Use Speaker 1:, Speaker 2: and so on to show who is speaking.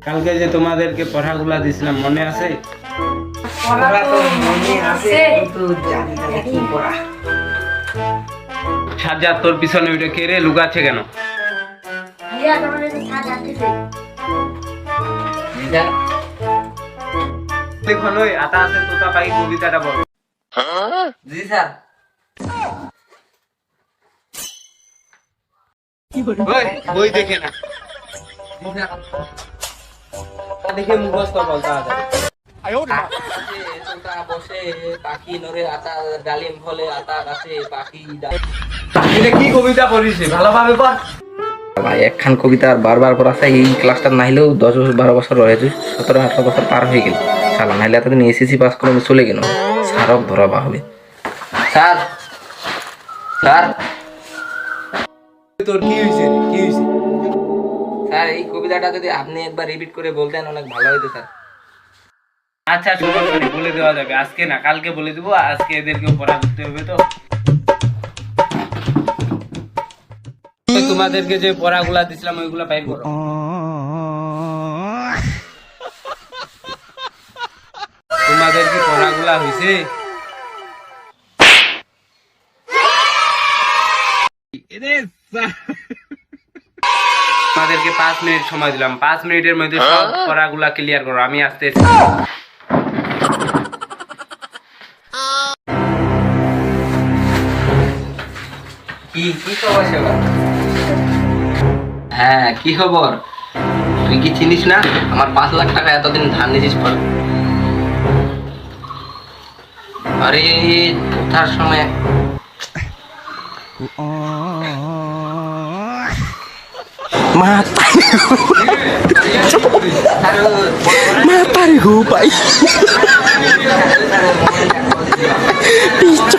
Speaker 1: কালকে যে তোমাদেরকে পড়াগুলা দিছিলাম মনে আছে? সাজ্জাদ তোর পিছনে ওইটা কে রে লুকাচ্ছে কেন? দেখুন ওই আতা আছে তোতা পাই কবিতাটা বল।
Speaker 2: জি স্যার।
Speaker 1: বই দেখে না দেখে মুখস্থ বলতে হবে।
Speaker 2: বসে পাখি নড়ে আতা ডালিম ফলে আতা গাছে পাখি
Speaker 1: এটা কি কবিতা পড়িস ভালোভাবে পড়
Speaker 2: ভাই। একখান কবিতা বারবার পড়া আছে। এই ক্লাসটা নাইলেও 10-12 বছর রয়েছে, 17-18 বছর পার হয়ে গেল সালা। নাইলে এতদিন এসএসসি পাস করে চলে গেল। স্যারক ধরাবা হবে। স্যার স্যার
Speaker 1: তোর কি হয়েছে কি হয়েছে?
Speaker 2: স্যার এই কবিতাটা যদি আপনি একবার রিপিট করে বলতেন অনেক ভালো হতো স্যার।
Speaker 1: আচ্ছা শুনো বলে দেওয়া যাবে, আজকে না কালকে বলে দিব। আজকে এদেরকেও পড়া করতে হবে। তো তোমাদেরকে যে পড়াগুলা দিছিলাম ওইগুলা বাইর করো। তোমাদের কি পড়াগুলা হয়েছে? তোমাদেরকে 5 মিনিট সময় দিলাম। 5 মিনিটের মধ্যে সব পড়াগুলা ক্লিয়ার করো। আমি আসতেছি।
Speaker 2: কি কি খবর সেবার? হ্যাঁ কি খবর? তুই কি চিনিস না আমার 5 লাখ টাকা এতদিন ধার নিয়েছিস পর? আরে ওঠার সময়
Speaker 3: Matahari hupai. Picok.